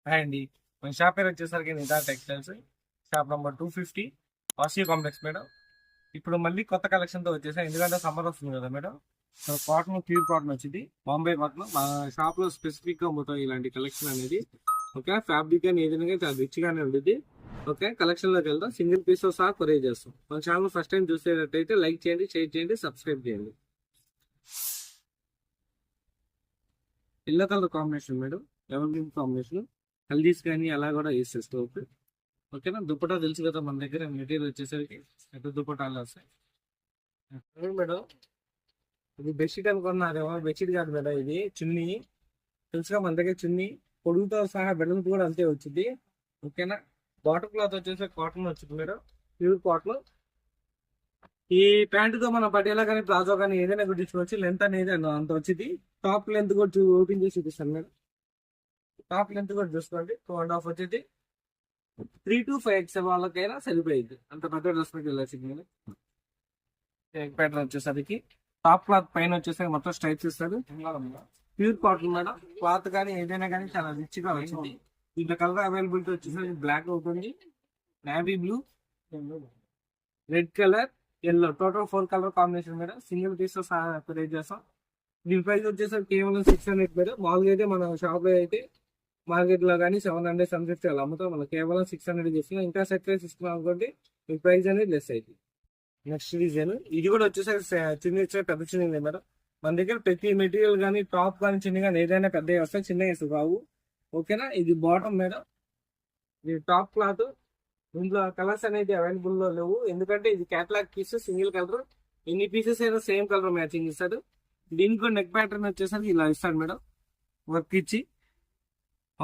Hi అండి. మన shop పేరు వచ్చేసరికి Nida textiles, shop number 250, Vasavi complex madam. ఇప్పుడు మళ్ళీ కొత్త కలెక్షన్తో వచ్చేసాయి, ఎందుకంటే సమ్మర్ వస్తుంది కదా madam. So cotton, pure cotton వచ్చింది, బాంబే కాటన్. మా షాప్లో స్పెసిఫిక్గా అమ్ముతాం ఇలాంటి కలెక్షన్ అనేది. ఓకే, ఫ్యాబ్రిక్ అని ఏదైనా చాలా రిచ్గానే ఉంటుంది. ఓకే, కలెక్షన్లోకి వెళ్దాం. సింగిల్ పీస్తో సహా కొరియర్ చేస్తాం. మన ఛానల్ ఫస్ట్ టైం చూసేటట్టయితే లైక్ చేయండి, షేర్ చేయండి, సబ్స్క్రైబ్ చేయండి. Yellow colour combination madam, evergreen combination. హల్దీస్ కానీ అలా కూడా యూస్ చేసుకోవచ్చు. ఓకేనా. దుపట్టా తెలుసు కదా మన దగ్గర మెటీరియల్ వచ్చేసరికి పెద్ద దుపట్టాలు వస్తాయి. అవును మేడం, ఇది బెడ్షీట్ అనుకున్నారేమో. బెడ్షీట్ కాదు మేడం, ఇది చున్నీ. తెలుసుగా మన దగ్గర చున్నీ పొడుగుతో సహా బెడలకు కూడా అంతే వచ్చింది. ఓకేనా. బాటమ్ క్లాత్ వచ్చేసి కాటన్ వచ్చింది మేడం, ప్యూర్ కాటన్. ఈ ప్యాంటుతో మన పటేలా కానీ ప్లాజో కానీ ఏదైనా కుట్టించుకోవచ్చు. లెంత్ అనేది అంత వచ్చింది. టాప్ లెంత్ కూడా ఓపెన్ చేసి చూపిస్తాను మేడం. టాప్ లెంత్ కూడా చూసుకోండి, 2.5 వచ్చేది. 3 to 5 వాళ్ళకైనా సరిపోయింది. అంత పెద్ద డ్రెస్ మెటీరియల్ ప్యాటర్న్ వచ్చేసరికి టాప్ క్లాత్ పైన వచ్చేసరికి మొత్తం స్ట్రైప్స్ ఇస్తారు. Pure cotton madam. క్లాత్ కానీ ఏదైనా కానీ చాలా రిచ్ గా వచ్చింది. దీంట్లో కలర్ అవైలబిలిటీ వచ్చేసరికి బ్లాక్ అవుతుంది, navy blue, red colour, yellow, total 4 colour combination madam. Single piece తో సహా రేట్ చేస్తాం. దీని ప్రైస్ వచ్చేసరికి కేవలం 600 మేడం. మామూలుగా అయితే మన షాప్ లో అయితే మార్కెట్ లో కానీ 700, 750 అలా అమ్ముతాం. మనం కేవలం 600 చేస్తున్నాం. ఇంకా సెట్ ప్రైస్ ఇస్తున్నాం అనుకోండి, మీ ప్రైస్ అనేది లెస్ అయింది. నెక్స్ట్ డిజైన్ ఇది కూడా వచ్చేసరికి చిన్న పెద్ద చిన్న మేడం. మన దగ్గర ప్రతి మెటీరియల్ కానీ టాప్ కానీ చిన్న కానీ ఏదైనా పెద్దవి వస్తాయి, చిన్నవి వస్తాయి కావు. ఓకేనా. ఇది బాటమ్ మేడం, ఇది టాప్ క్లాత్. దీంట్లో కలర్స్ అనేది అవైలబుల్ లో లేవు, ఎందుకంటే ఇది క్యాటలాగ్ పీస్, సింగిల్ కలర్. ఎన్ని పీసెస్ అయినా సేమ్ కలర్ మ్యాచింగ్ ఇస్తాడు. దీనికి నెక్ ప్యాటర్న్ వచ్చేసరికి ఇలా ఇస్తాడు మేడం, వర్క్ ఇచ్చి.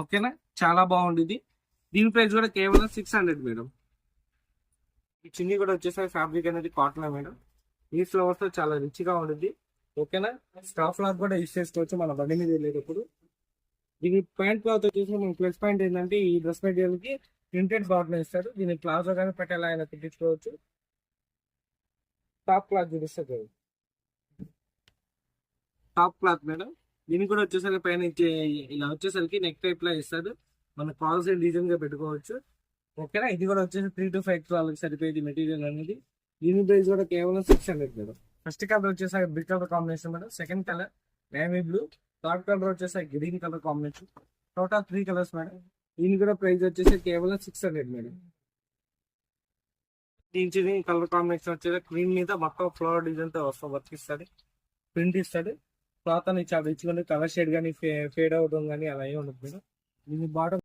ఓకేనా, చాలా బాగుంటుంది. దీని ప్రైస్ కూడా కేవలం 600 మేడం. ఈ చున్నీ కూడా వచ్చేసరికి ఫ్యాబ్రిక్ అనేది కాటన్ మేడం. ఈ ఫ్లవర్స్ తో చాలా రిచ్ గా ఉంటుంది. ఓకేనా. స్కార్ఫ్ క్లాత్ కూడా యూస్ చేసుకోవచ్చు మన బండి మీద వెళ్ళేటప్పుడు. దీని ప్యాంట్ క్లాత్ వచ్చేసి మన ప్లస్ పాయింట్ ఏంటంటే ఈ డ్రెస్ మెటీరియల్ కి ప్రింటెడ్ బాటన్ ఇస్తారు. దీన్ని ప్లాజో కానీ పెట్టేలా అయినా కుట్టించుకోవచ్చు. టాప్ క్లాత్ చూపిస్తారు, టాప్ క్లాత్ మేడం. దీనికి కూడా వచ్చేసరికి పైన ఇలా వచ్చేసరికి నెక్ టైప్ లా ఇస్తాడు. మన కాల్స్ డిజైన్ గా పెట్టుకోవచ్చు. ఓకేనా. ఇది కూడా వచ్చేసి 3 to 5 వాళ్ళకి సరిపోయేది మెటీరియల్ అనేది. దీని ప్రైస్ కూడా కేవలం 600 మేడం. ఫస్ట్ కలర్ వచ్చేసరికి brick colour combination madam. Second colour navy blue. Third colour వచ్చేసరికి green colour combination. Total 3 colours madam. దీని కూడా ప్రైస్ వచ్చేసి కేవలం 600 మేడం. దీని కలర్ కాంబినేషన్ వచ్చేసి క్రీమ్ మీద మొత్తం ఫ్లవర్ డిజైన్ తో వస్తాం, వర్క్ ఇస్తాడు, ప్రింట్ ఇస్తాడు. క్లాత్ అని చాలా రిచ్గా కలర్ షేడ్ కానీ ఫేడ్ అవడం కానీ అలా ఏమి ఉండదు మేడం. దీని బాటమ్